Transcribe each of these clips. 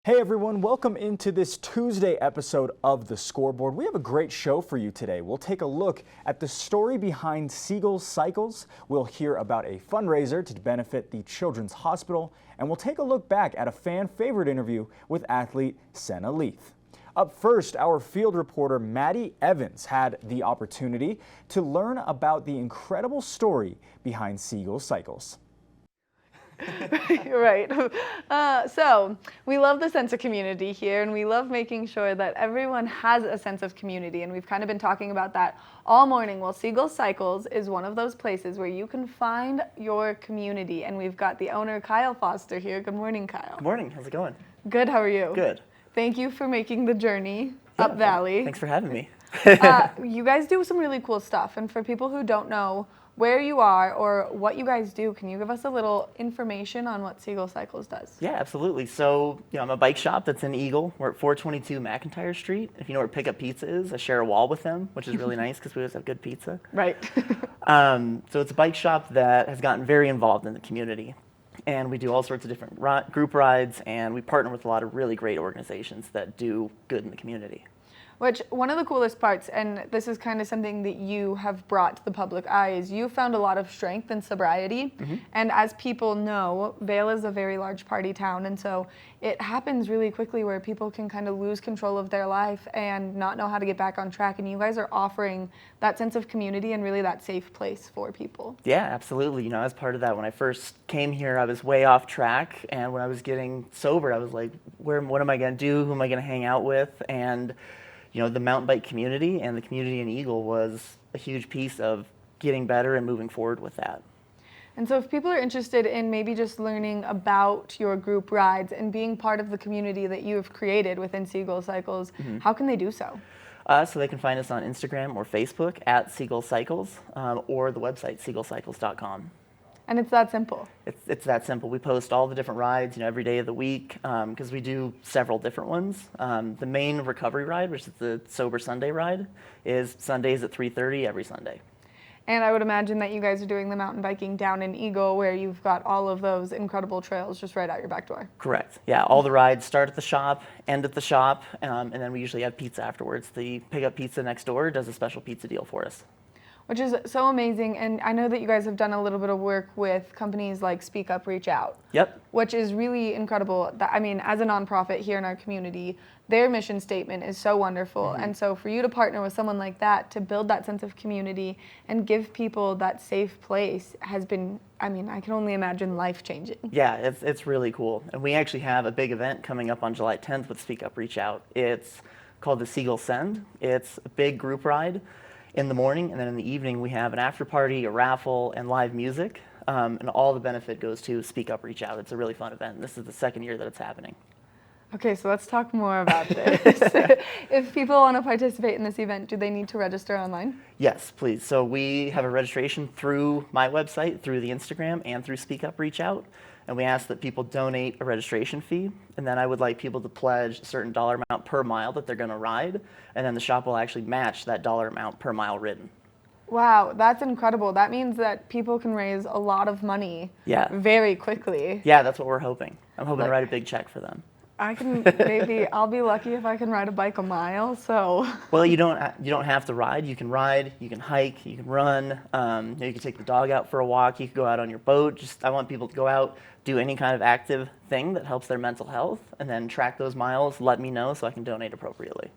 Hey everyone, welcome into this Tuesday episode of The Scoreboard. We have a great show for you today. We'll take a look at the story behind Seagull Cycles. We'll hear about a fundraiser to benefit the Children's Hospital, and we'll take a look back at a fan favorite interview with athlete Senna Leith. Up first, our field reporter Maddie Evans had the opportunity to learn about the incredible story behind Seagull Cycles. Right. So we love the sense of community here, and we love making sure that everyone has a sense of community, and we've kind of been talking about that all morning. Well, Seagull Cycles is one of those places where you can find your community, and we've got the owner, Kyle Foster, here. Good morning, Kyle. Good morning. How's it going? Good. How are you? Good. Thank you for making the journey up Valley. Thanks for having me. You guys do some really cool stuff, and for people who don't know where you are or what you guys do, can you give us a little information on what Seagull Cycles does? Yeah, absolutely. So, I'm a bike shop that's in Eagle. We're at 422 McIntyre Street. If you know where Pick Up Pizza is, I share a wall with them, which is really nice because we always have good pizza. Right. So it's a bike shop that has gotten very involved in the community. And we do all sorts of different group rides, and we partner with a lot of really great organizations that do good in the community. Which, one of the coolest parts, and this is kind of something that you have brought to the public eye, is you found a lot of strength in sobriety. Mm-hmm. And as people know, Vail is a very large party town, and so it happens really quickly where people can kind of lose control of their life and not know how to get back on track. And you guys are offering that sense of community and really that safe place for people. Yeah, absolutely. As part of that, when I first came here, I was way off track. And when I was getting sober, I was like, what am I going to do? Who am I going to hang out with? And the mountain bike community and the community in Eagle was a huge piece of getting better and moving forward with that. And so if people are interested in maybe just learning about your group rides and being part of the community that you have created within Seagull Cycles, mm-hmm. How can they do so? So they can find us on Instagram or Facebook at Seagull Cycles or the website seagullcycles.com. And it's that simple. It's that simple. We post all the different rides, every day of the week, because we do several different ones. The main recovery ride, which is the Sober Sunday ride, is Sundays at 3:30 every Sunday. And I would imagine that you guys are doing the mountain biking down in Eagle, where you've got all of those incredible trails just right out your back door. Correct. Yeah, all the rides start at the shop, end at the shop, and then we usually have pizza afterwards. The Pick Up Pizza next door does a special pizza deal for us. Which is so amazing, and I know that you guys have done a little bit of work with companies like Speak Up, Reach Out. Yep. Which is really incredible. As a nonprofit here in our community, their mission statement is so wonderful, mm-hmm. And so for you to partner with someone like that to build that sense of community and give people that safe place has been, I can only imagine, life-changing. Yeah, it's really cool. And we actually have a big event coming up on July 10th with Speak Up, Reach Out. It's called the Seagull Send. It's a big group ride in the morning, and then in the evening we have an after party, a raffle, and live music, and all the benefit goes to Speak Up, Reach Out. It's a really fun event. This is the second year that it's happening. Okay, so let's talk more about this. If people want to participate in this event, do they need to register online? Yes, please. So we have a registration through my website, through the Instagram, and through Speak Up, Reach Out. And we ask that people donate a registration fee, and then I would like people to pledge a certain dollar amount per mile that they're going to ride, and then the shop will actually match that dollar amount per mile ridden. Wow, that's incredible. That means that people can raise a lot of money very quickly. Yeah, that's what we're hoping. I'm hoping to write a big check for them. I'll be lucky if I can ride a bike a mile, so. Well, you don't have to ride. You can ride, you can hike, you can run, you can take the dog out for a walk, you can go out on your boat. I want people to go out, do any kind of active thing that helps their mental health, and then track those miles, let me know so I can donate appropriately.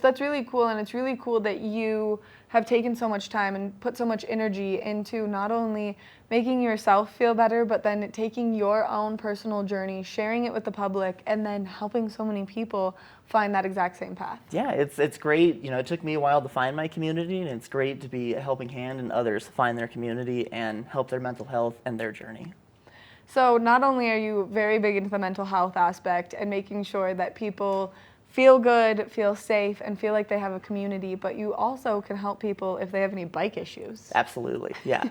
That's really cool, and it's really cool that you have taken so much time and put so much energy into not only making yourself feel better, but then taking your own personal journey, sharing it with the public, and then helping so many people find that exact same path. Yeah, it's great. It took me a while to find my community, and it's great to be a helping hand in others find their community and help their mental health and their journey. So not only are you very big into the mental health aspect and making sure that people feel good, feel safe, and feel like they have a community, but you also can help people if they have any bike issues. Absolutely, yeah.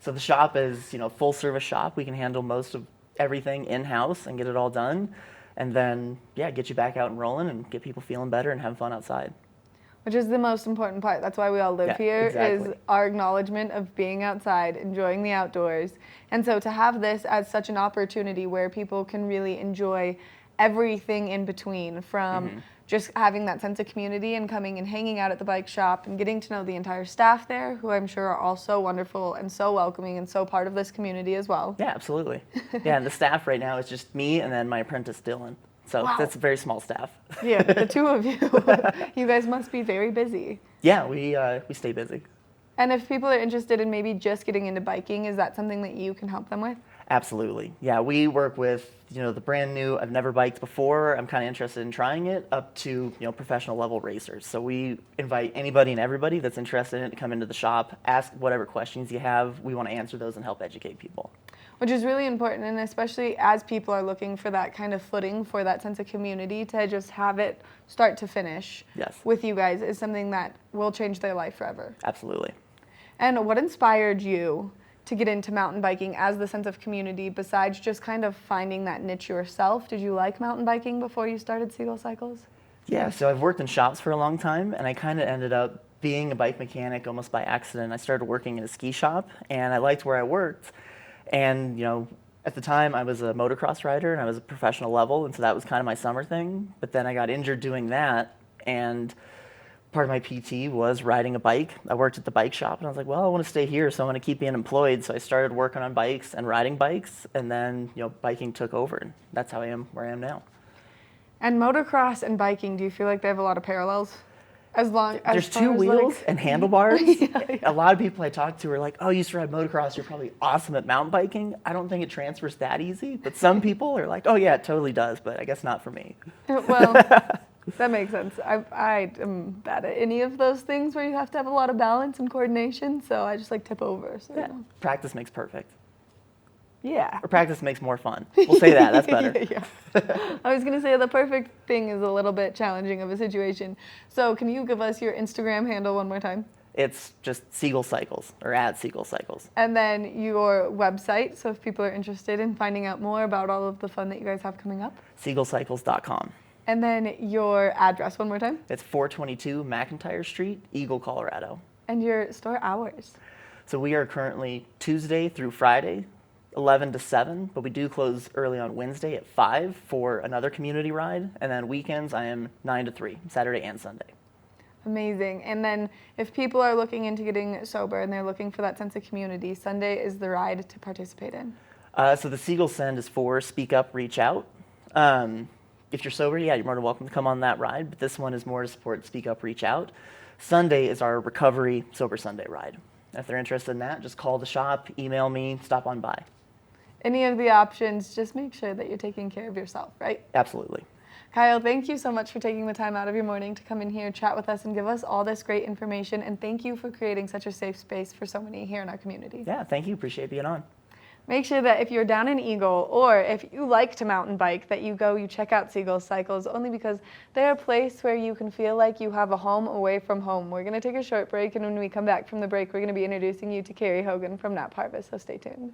So the shop is, full service shop. We can handle most of everything in-house and get it all done. And then, get you back out and rolling and get people feeling better and having fun outside. Which is the most important part. That's why we all live here, exactly. Is our acknowledgement of being outside, enjoying the outdoors. And so to have this as such an opportunity where people can really enjoy everything in between, from just having that sense of community and coming and hanging out at the bike shop and getting to know the entire staff there, who I'm sure are all so wonderful and so welcoming and so part of this community as well. Yeah, absolutely. Yeah, and the staff right now is just me and then my apprentice Dylan. So that's a very small staff. Yeah, the two of you. You guys must be very busy. Yeah, we stay busy. And if people are interested in maybe just getting into biking, is that something that you can help them with? Absolutely. Yeah, we work with, the brand new, I've never biked before, I'm kind of interested in trying it, up to, professional level racers. So we invite anybody and everybody that's interested in it to come into the shop, ask whatever questions you have. We want to answer those and help educate people. Which is really important, and especially as people are looking for that kind of footing, for that sense of community, to just have it start to finish with you guys is something that will change their life forever. Absolutely. And what inspired you to get into mountain biking as the sense of community, besides just kind of finding that niche yourself? Did you like mountain biking before you started Seagull Cycles? Yeah, so I've worked in shops for a long time, and I kind of ended up being a bike mechanic almost by accident. I started working in a ski shop, and I liked where I worked. And, at the time I was a motocross rider and I was a professional level, and so that was kind of my summer thing. But then I got injured doing that, and part of my PT was riding a bike. I worked at the bike shop, and I was like, well, I want to stay here, so I want to keep being employed. So I started working on bikes and riding bikes, and then, biking took over, and that's how I am where I am now. And motocross and biking, do you feel like they have a lot of parallels? There's two wheels and handlebars. A lot of people I talk to are like, oh, you used to ride motocross, you're probably awesome at mountain biking. I don't think it transfers that easy, but some people are like, oh yeah, it totally does, but I guess not for me. Well, that makes sense. I am bad at any of those things where you have to have a lot of balance and coordination, so I just tip over. So, Practice makes perfect. Yeah. Or practice makes more fun. We'll say that. That's better. Yeah. I was going to say the perfect thing is a little bit challenging of a situation. So can you give us your Instagram handle one more time? It's just Seagull Cycles, or at Seagull Cycles. And then your website, so if people are interested in finding out more about all of the fun that you guys have coming up. SeagullCycles.com. And then your address one more time. It's 422 McIntyre Street, Eagle, Colorado. And your store hours. So we are currently Tuesday through Friday, 11 to 7, but we do close early on Wednesday at 5 for another community ride, and then weekends I am 9 to 3, Saturday and Sunday. Amazing. And then if people are looking into getting sober and they're looking for that sense of community, Sunday is the ride to participate in. So the Seagull Send is for Speak Up, Reach Out. If you're sober, you're more than welcome to come on that ride, but this one is more to support Speak Up, Reach Out. Sunday is our Recovery Sober Sunday ride. If they're interested in that, just call the shop, email me, stop on by. Any of the options, just make sure that you're taking care of yourself, right? Absolutely. Kyle, thank you so much for taking the time out of your morning to come in here, chat with us, and give us all this great information. And thank you for creating such a safe space for so many here in our community. Yeah, thank you. Appreciate being on. Make sure that if you're down in Eagle, or if you like to mountain bike, that you check out Seagull Cycles, only because they're a place where you can feel like you have a home away from home. We're going to take a short break, and when we come back from the break, we're going to be introducing you to Carrie Hogan from Nap Harvest, so stay tuned.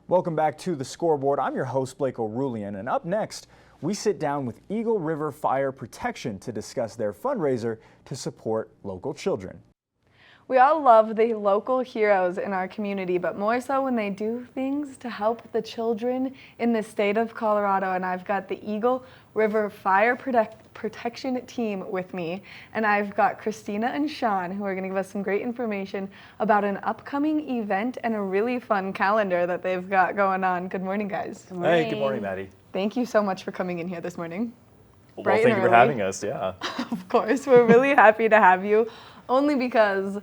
Welcome back to the Scoreboard. I'm your host, Blake O'Rulian, and up next, we sit down with Eagle River Fire Protection to discuss their fundraiser to support local children. We all love the local heroes in our community, but more so when they do things to help the children in the state of Colorado. And I've got the Eagle River Fire Protection team with me, and I've got Cortina and Sean, who are going to give us some great information about an upcoming event and a really fun calendar that they've got going on. Good morning, guys. Good morning. Hey, good morning, Maddie. Thank you so much for coming in here this morning. Well, thank you for having us, yeah. Of course, we're really happy to have you, only because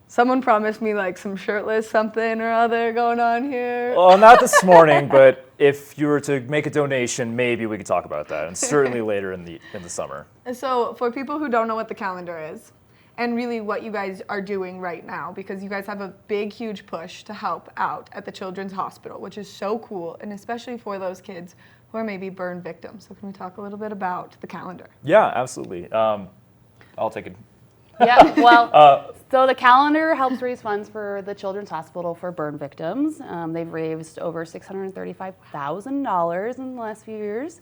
someone promised me some shirtless something or other going on here. Well, not this morning, but if you were to make a donation, maybe we could talk about that, and certainly later in the summer. So for people who don't know what the calendar is, and really what you guys are doing right now, because you guys have a big, huge push to help out at the Children's Hospital, which is so cool, and especially for those kids who are maybe burn victims. So can we talk a little bit about the calendar? Yeah, absolutely. I'll take it. Yeah, well, so the calendar helps raise funds for the Children's Hospital for burn victims. They've raised over $635,000 in the last few years.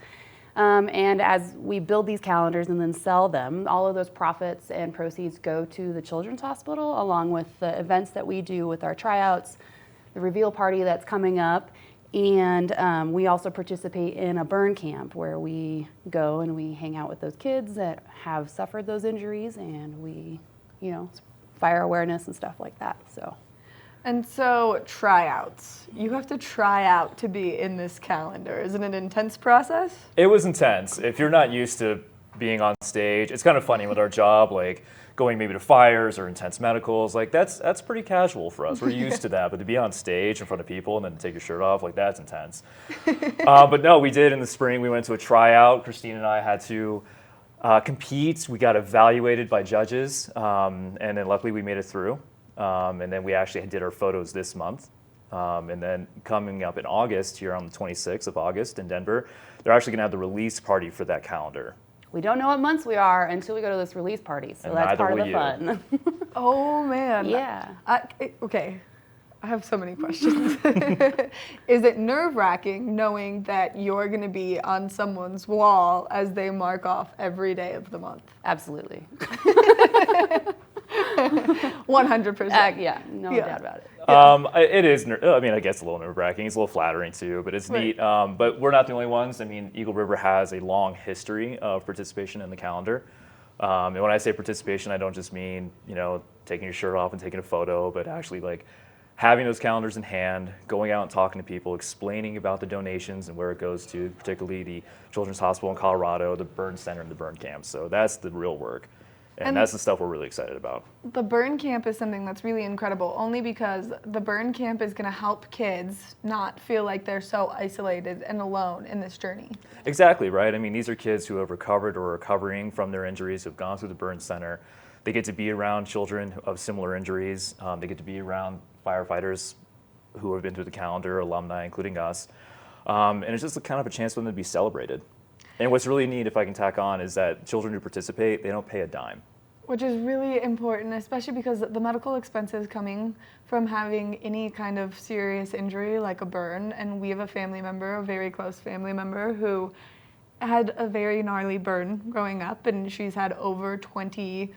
And as we build these calendars and then sell them, all of those profits and proceeds go to the Children's Hospital, along with the events that we do with our tryouts, the reveal party that's coming up. And we also participate in a burn camp where we go and we hang out with those kids that have suffered those injuries, and we, fire awareness and stuff like that. And so tryouts, you have to try out to be in this calendar. Isn't it an intense process? It was intense. If you're not used to being on stage, it's kind of funny with our job, like going maybe to fires or intense medicals, like that's pretty casual for us. We're used to that, but to be on stage in front of people and then take your shirt off, like that's intense. But no, we did in the spring. We went to a tryout. Christine and I had to compete. We got evaluated by judges, and then luckily we made it through. And then we actually did our photos this month. And then coming up in August, here on the 26th of August in Denver, they're actually going to have the release party for that calendar. We don't know what months we are until we go to this release party, so And that's neither part of will the you. fun. Oh man. Yeah. Okay. I have so many questions. Is it nerve-wracking knowing that you're going to be on someone's wall as they mark off every day of the month? Absolutely. 100%. Yeah, no doubt about it. It is, I guess a little nerve-wracking. It's a little flattering too, but it's neat. But we're not the only ones. I mean, Eagle River has a long history of participation in the calendar. And when I say participation, I don't just mean, taking your shirt off and taking a photo, but actually like having those calendars in hand, going out and talking to people, explaining about the donations and where it goes to, particularly the Children's Hospital in Colorado, the burn center, and the burn camp. So that's the real work. And that's the stuff we're really excited about. The burn camp is something that's really incredible, only because the burn camp is going to help kids not feel like they're so isolated and alone in this journey. Exactly, right? I mean, these are kids who have recovered or are recovering from their injuries, who have gone through the burn center. They get to be around children of similar injuries. They get to be around firefighters who have been through the calendar, alumni, including us. And it's just kind of a chance for them to be celebrated. And what's really neat, if I can tack on, is that children who participate, they don't pay a dime. Which is really important, especially because the medical expenses coming from having any kind of serious injury like a burn, and we have a family member, a very close family member, who had a very gnarly burn growing up, and she's had over 20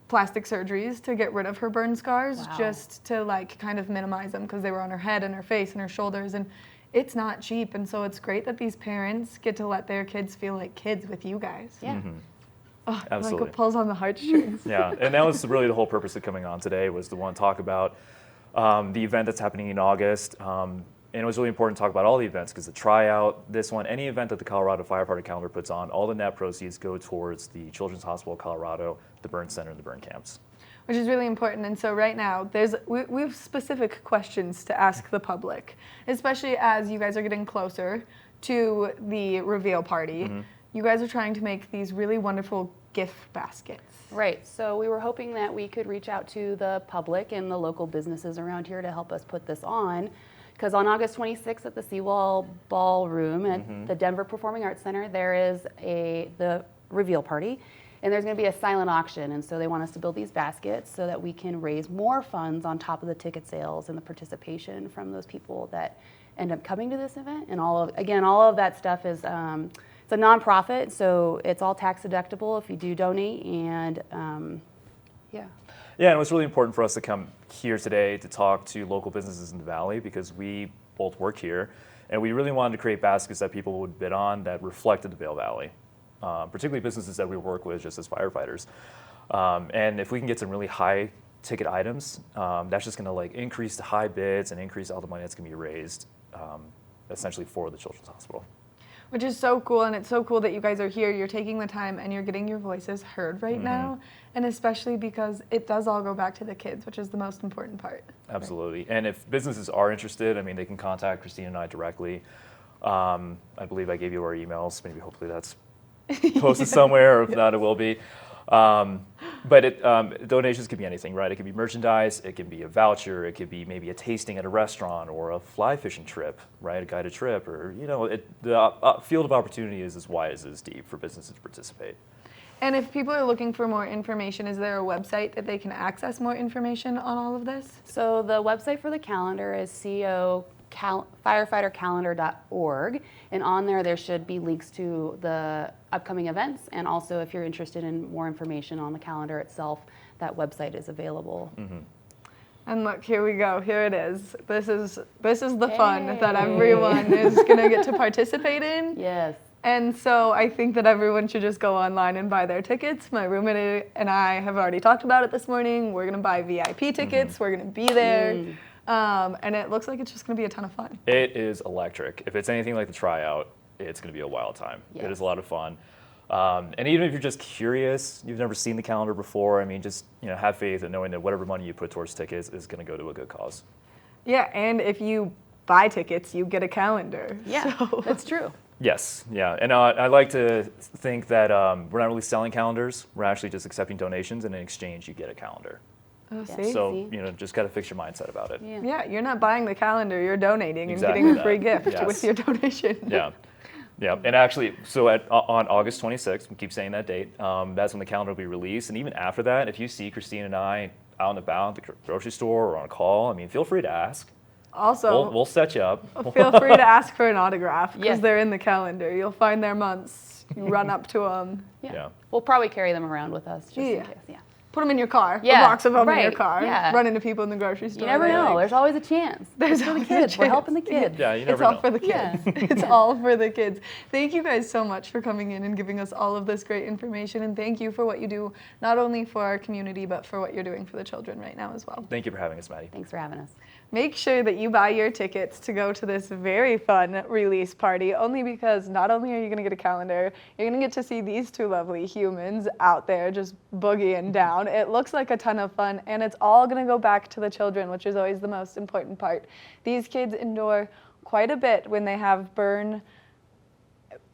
plastic surgeries to get rid of her burn scars, just to kind of minimize them because they were on her head and her face and her shoulders, and it's not cheap. And so it's great that these parents get to let their kids feel like kids with you guys. Yeah. Mm-hmm. Oh, Absolutely. Like it pulls on the heartstrings. Yeah, and that was really the whole purpose of coming on today, was to want to talk about the event that's happening in August. And it was really important to talk about all the events, because the tryout, this one, any event that the Colorado Firefighter Calendar puts on, all the net proceeds go towards the Children's Hospital of Colorado, the burn center, and the burn camps. Which is really important. And so right now, we have specific questions to ask the public, especially as you guys are getting closer to the reveal party. Mm-hmm. You guys are trying to make these really wonderful gift baskets. Right, so we were hoping that we could reach out to the public and the local businesses around here to help us put this on. Because on August 26th at the Seagull Ballroom at the Denver Performing Arts Center, there is the reveal party. And there's going to be a silent auction, and so they want us to build these baskets so that we can raise more funds on top of the ticket sales and the participation from those people that end up coming to this event. And all of that stuff is, it's a nonprofit, so it's all tax deductible if you do donate, and yeah. Yeah, and it was really important for us to come here today to talk to local businesses in the Valley, because we both work here, and we really wanted to create baskets that people would bid on that reflected the Vail Valley. Particularly businesses that we work with just as firefighters. And if we can get some really high ticket items, that's just gonna increase the high bids and increase all the money that's gonna be raised essentially for the Children's Hospital. Which is so cool, and it's so cool that you guys are here, you're taking the time and you're getting your voices heard right now, and especially because it does all go back to the kids, which is the most important part. Absolutely, and if businesses are interested, they can contact Christine and I directly. I believe I gave you our emails, maybe hopefully that's posted somewhere, or if not, it will be. But donations could be anything, right? It could be merchandise, it could be a voucher, it could be maybe a tasting at a restaurant, or a fly fishing trip, right? A guided trip, or the field of opportunity is as wide as it is deep for businesses to participate. And if people are looking for more information, is there a website that they can access more information on all of this? So the website for the calendar is firefightercalendar.org, and on there should be links to the upcoming events, and also if you're interested in more information on the calendar itself, that website is available. And look, here we go. Here it is. This is the fun that everyone is gonna get to participate in. Yes. And so I think that everyone should just go online and buy their tickets. My roommate and I have already talked about it this morning. We're gonna buy VIP tickets. We're gonna be there. And it looks like it's just gonna be a ton of fun. It is electric. If it's anything like the tryout, it's going to be a wild time. Yes. It is a lot of fun. And even if you're just curious, you've never seen the calendar before, I mean, just have faith in knowing that whatever money you put towards tickets is going to go to a good cause. Yeah, and if you buy tickets, you get a calendar. Yeah, So- that's true. Yes, yeah. And I like to think that we're not really selling calendars. We're actually just accepting donations, and in exchange, you get a calendar. Oh, Yeah. see? So, just got to fix your mindset about it. Yeah. Yeah, you're not buying the calendar, you're donating Exactly and getting a that. free gift Yes. with your donation. Yeah. Yeah, and actually, so on August 26th, we keep saying that date, that's when the calendar will be released. And even after that, if you see Christine and I out and about at the grocery store or on a call, I mean, feel free to ask. Also, We'll set you up. feel free to ask for an autograph because Yes. they're in the calendar. You'll find their months. You run up to them. Yeah. We'll probably carry them around with us just Yeah. in case. Yeah. Put them in your car. Yeah, A box of them in your right, car. yeah. Run into people in the grocery store. You never They're know. like, There's always a chance. There's It's for the always a kids. We're chance. helping the kids. Yeah, you It's never all know. for the kids. Yeah. It's all for the kids. Thank you guys so much for coming in and giving us all of this great information. And thank you for what you do, not only for our community, but for what you're doing for the children right now as well. Thank you for having us, Maddie. Thanks for having us. Make sure that you buy your tickets to go to this very fun release party, only because not only are you going to get a calendar, you're going to get to see these two lovely humans out there just boogieing down. It looks like a ton of fun, and it's all going to go back to the children, which is always the most important part. These kids endure quite a bit when they have burn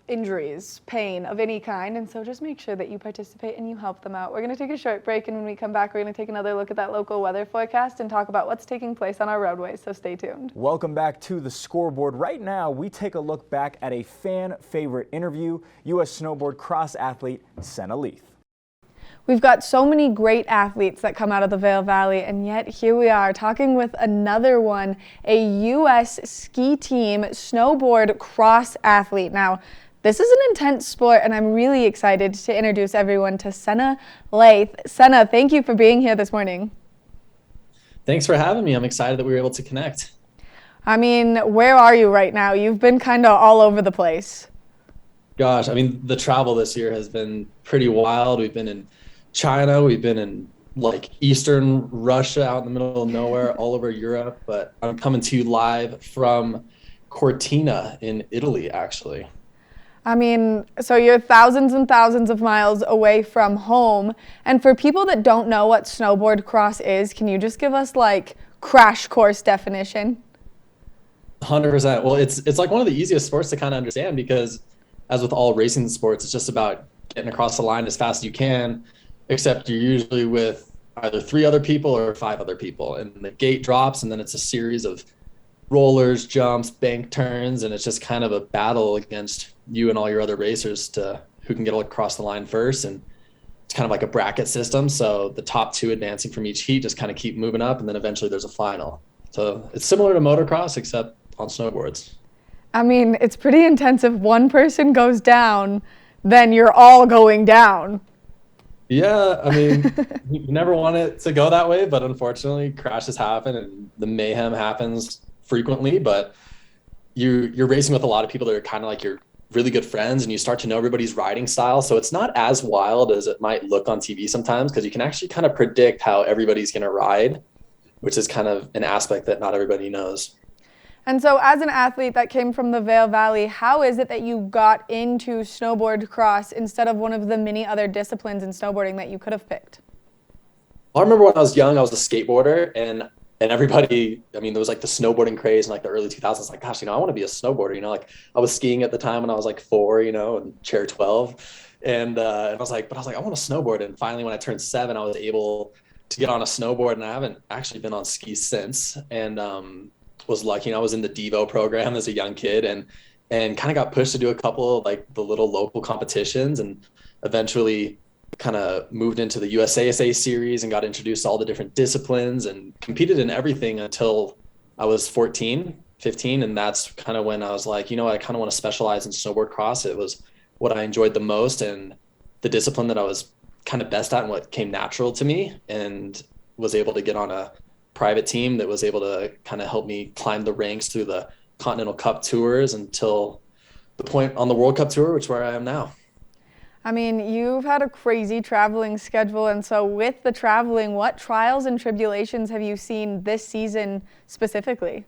injuries, pain of any kind, and so just make sure that you participate and you help them out. We're going to take a short break, and when we come back, we're going to take another look at that local weather forecast and talk about what's taking place on our roadways, so stay tuned. Welcome back to the Scoreboard. Right now, we take a look back at a fan favorite interview, U.S. snowboard cross athlete Senna Leith. We've got so many great athletes that come out of the Vail Valley, and yet here we are talking with another one, a U.S. ski team snowboard cross athlete. Now, this is an intense sport, and I'm really excited to introduce everyone to Senna Leith. Senna, thank you for being here this morning. Thanks for having me. I'm excited that we were able to connect. I mean, where are you right now? You've been kind of all over the place. Gosh, I mean, the travel this year has been pretty wild. We've been in China, we've been in like Eastern Russia, out in the middle of nowhere, all over Europe, but I'm coming to you live from Cortina in Italy, actually. I mean, so you're thousands and thousands of miles away from home. And for people that don't know what snowboard cross is, can you just give us like crash course definition? 100%. Well, it's like one of the easiest sports to kind of understand because as with all racing sports, it's just about getting across the line as fast as you can, except you're usually with either 3 other people or 5 other people. And the gate drops and then it's a series of rollers, jumps, bank turns, and it's just kind of a battle against you and all your other racers to who can get across the line first. And it's kind of like a bracket system. So the top 2 advancing from each heat just kind of keep moving up, and then eventually there's a final. So it's similar to motocross, except on snowboards. I mean, it's pretty intense. If one person goes down, then you're all going down. Yeah, I mean, you never want it to go that way, but unfortunately crashes happen and the mayhem happens frequently. But you're racing with a lot of people that are kind of like your really good friends, and you start to know everybody's riding style. So it's not as wild as it might look on TV sometimes, because you can actually kind of predict how everybody's going to ride, which is kind of an aspect that not everybody knows. And so as an athlete that came from the Vail Valley, how is it that you got into snowboard cross instead of one of the many other disciplines in snowboarding that you could have picked? I remember when I was young, I was a skateboarder, and everybody, I mean, there was like the snowboarding craze in like the early 2000s. Like, gosh, I want to be a snowboarder. Like I was skiing at the time when I was like 4, and chair 12. And I was like, I want to snowboard. And finally, when I turned 7, I was able to get on a snowboard, and I haven't actually been on skis since. And was lucky. I was in the Devo program as a young kid, and kind of got pushed to do a couple of like the little local competitions, and eventually kind of moved into the USASA series and got introduced to all the different disciplines and competed in everything until I was 14. 15. And that's kind of when I was like, you know what, I kind of want to specialize in snowboard cross. It was what I enjoyed the most and the discipline that I was kind of best at and what came natural to me, and was able to get on a private team that was able to kind of help me climb the ranks through the Continental Cup tours until the point on the World Cup tour, which is where I am now. I mean, you've had a crazy traveling schedule, and so with the traveling, what trials and tribulations have you seen this season specifically?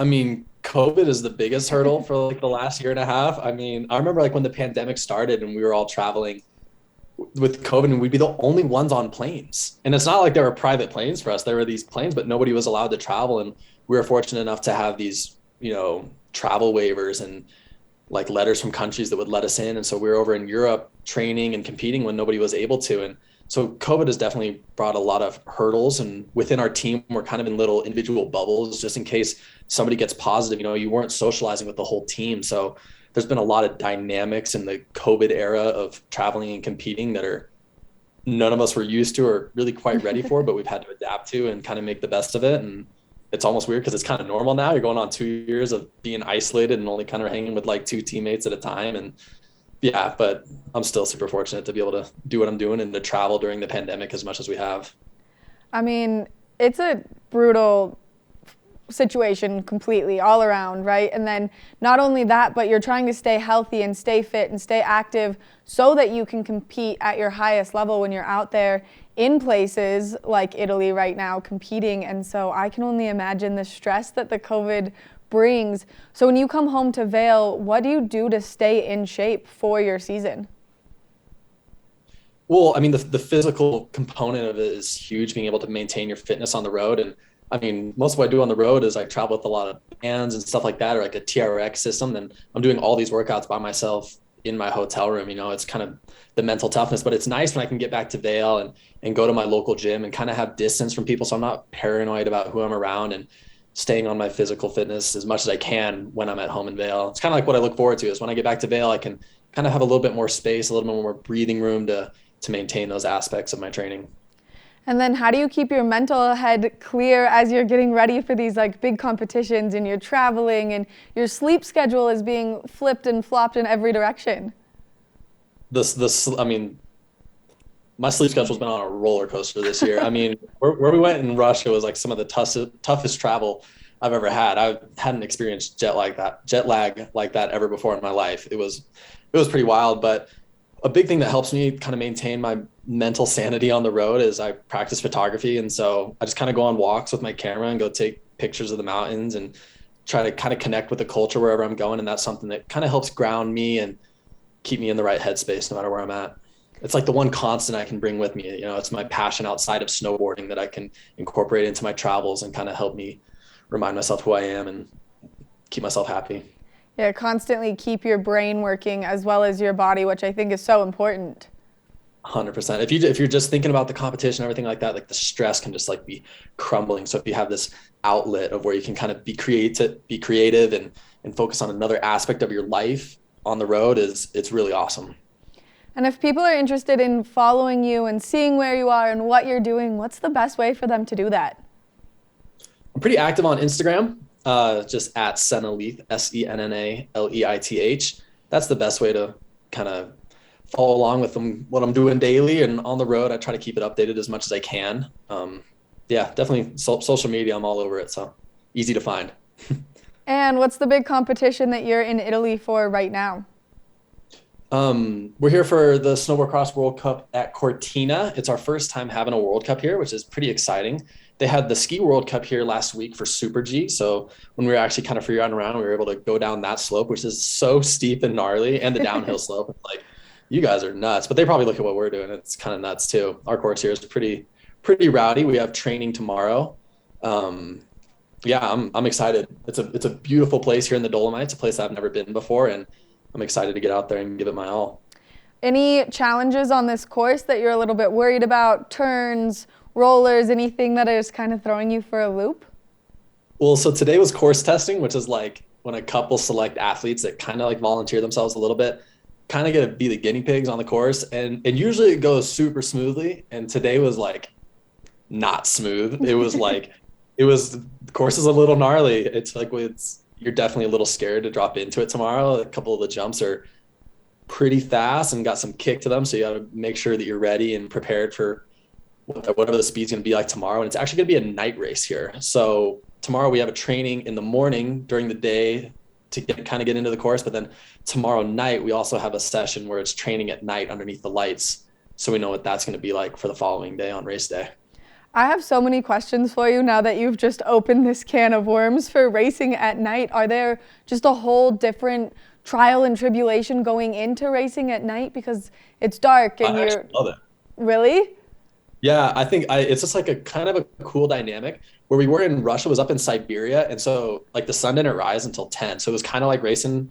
I mean, COVID is the biggest hurdle for like the last year and a half. I mean, I remember like when the pandemic started and we were all traveling with COVID, and we'd be the only ones on planes. And it's not like there were private planes for us. There were these planes, but nobody was allowed to travel. And we were fortunate enough to have these, you know, travel waivers and like letters from countries that would let us in. And so we were over in Europe training and competing when nobody was able to. And so COVID has definitely brought a lot of hurdles, and within our team, we're kind of in little individual bubbles just in case somebody gets positive. You know, you weren't socializing with the whole team. So there's been a lot of dynamics in the COVID era of traveling and competing that are none of us were used to or really quite ready for, but we've had to adapt to and kind of make the best of it. And it's almost weird because it's kind of normal now. You're going on 2 years of being isolated and only kind of hanging with like 2 teammates at a time. And yeah, but I'm still super fortunate to be able to do what I'm doing and to travel during the pandemic as much as we have. I mean, it's a brutal situation completely all around, right? And then not only that, but you're trying to stay healthy and stay fit and stay active so that you can compete at your highest level when you're out there in places like Italy right now competing. And so I can only imagine the stress that the COVID brings. So when you come home to Vail, what do you do to stay in shape for your season? Well, I mean, the physical component of it is huge, being able to maintain your fitness on the road. And I mean, most of what I do on the road is I travel with a lot of bands and stuff like that, or like a TRX system. And I'm doing all these workouts by myself in my hotel room. You know, it's kind of the mental toughness, but it's nice when I can get back to Vail and go to my local gym and kind of have distance from people. So I'm not paranoid about who I'm around, and staying on my physical fitness as much as I can when I'm at home in Vail. It's kind of like what I look forward to is when I get back to Vail, I can kind of have a little bit more space, a little bit more breathing room to maintain those aspects of my training. And then how do you keep your mental head clear as you're getting ready for these like big competitions and you're traveling and your sleep schedule is being flipped and flopped in every direction? I mean, my sleep schedule's been on a roller coaster this year. I mean, where we went in Russia was like some of the toughest travel I've ever had. I hadn't experienced jet lag like that ever before in my life. It was pretty wild, but a big thing that helps me kind of maintain my mental sanity on the road is I practice photography. And so I just kind of go on walks with my camera and go take pictures of the mountains and try to kind of connect with the culture wherever I'm going. And that's something that kind of helps ground me and keep me in the right headspace no matter where I'm at. It's like the one constant I can bring with me. You know, it's my passion outside of snowboarding that I can incorporate into my travels and kind of help me remind myself who I am and keep myself happy. Yeah, constantly keep your brain working as well as your body, which I think is so important. 100%. If you're just thinking about the competition, everything like that, like the stress can just like be crumbling. So if you have this outlet of where you can kind of be creative and focus on another aspect of your life on the road, it's really awesome. And if people are interested in following you and seeing where you are and what you're doing, what's the best way for them to do that? I'm pretty active on Instagram, just at Senna Leith, SENNALEITH. That's the best way to kind of follow along with what I'm doing daily. And on the road, I try to keep it updated as much as I can. Yeah, definitely social media, I'm all over it, so easy to find. And what's the big competition that you're in Italy for right now? We're here for the Snowboard Cross World Cup at Cortina. It's our first time having a World Cup here, which is pretty exciting. They had the Ski World Cup here last week for Super G. So when we were actually kind of freeriding around, we were able to go down that slope, which is so steep and gnarly, and the downhill slope. It's like, you guys are nuts, but they probably look at what we're doing. It's kind of nuts too. Our course here is pretty rowdy. We have training tomorrow. Yeah, I'm excited. It's a beautiful place here in the Dolomites, a place I've never been before, and I'm excited to get out there and give it my all. Any challenges on this course that you're a little bit worried about? Turns, rollers, anything that is kind of throwing you for a loop? Well, so today was course testing, which is like when a couple select athletes that kind of like volunteer themselves a little bit, kind of get to be the guinea pigs on the course. And usually it goes super smoothly. And today was like not smooth. It was like The course is a little gnarly. It's like you're definitely a little scared to drop into it tomorrow. A couple of the jumps are pretty fast and got some kick to them, so you got to make sure that you're ready and prepared for whatever the speed's going to be like tomorrow. And it's actually going to be a night race here. So tomorrow we have a training in the morning during the day to get into the course, but then tomorrow night we also have a session where it's training at night underneath the lights, so we know what that's going to be like for the following day on race day. I have so many questions for you now that you've just opened this can of worms for racing at night. Are there just a whole different trial and tribulation going into racing at night because it's dark and I actually love it. Really? Yeah, I think it's just like a kind of a cool dynamic. Where we were in Russia was up in Siberia, and so like the sun didn't rise until 10, so it was kind of like racing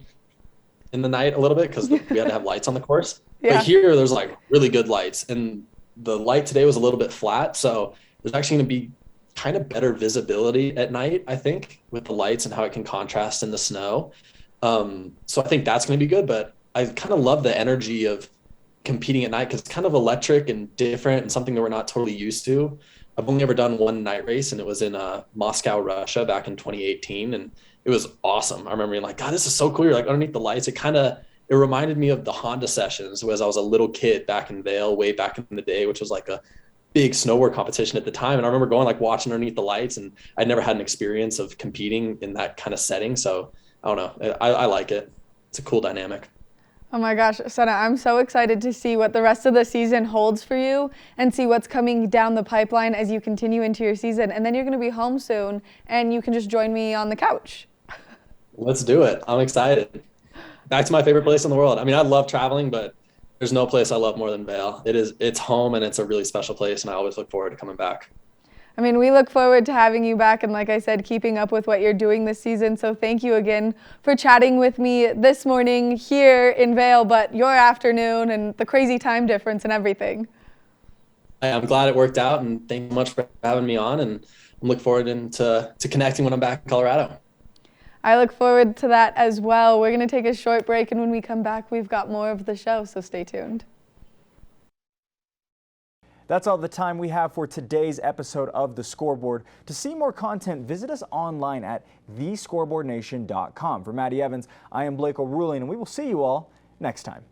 in the night a little bit because we had to have lights on the course. Yeah. But here there's like really good lights, and the light today was a little bit flat, so there's actually going to be kind of better visibility at night, I think, with the lights and how it can contrast in the snow. So I think that's going to be good, but I kind of love the energy of competing at night because it's kind of electric and different and something that we're not totally used to. I've only ever done one night race, and it was in Moscow, Russia back in 2018, and it was awesome. I remember being like, God, this is so cool. You're like underneath the lights. It reminded me of the Honda sessions as I was a little kid back in Vail, way back in the day, which was like a big snowboard competition at the time. And I remember going like watching underneath the lights, and I'd never had an experience of competing in that kind of setting. So I don't know. I like it. It's a cool dynamic. Oh my gosh, Senna, I'm so excited to see what the rest of the season holds for you and see what's coming down the pipeline as you continue into your season. And then you're going to be home soon, and you can just join me on the couch. Let's do it. I'm excited. Back to my favorite place in the world. I mean, I love traveling, but there's no place I love more than Vail. It's home, and it's a really special place, and I always look forward to coming back. I mean, we look forward to having you back and, like I said, keeping up with what you're doing this season. So thank you again for chatting with me this morning here in Vail, but your afternoon and the crazy time difference and everything. I'm glad it worked out, and thank you so much for having me on, and I'm looking forward to connecting when I'm back in Colorado. I look forward to that as well. We're going to take a short break, and when we come back, we've got more of the show, so stay tuned. That's all the time we have for today's episode of The Scoreboard. To see more content, visit us online at thescoreboardnation.com. For Maddie Evans, I am Blake O'Ruling, and we will see you all next time.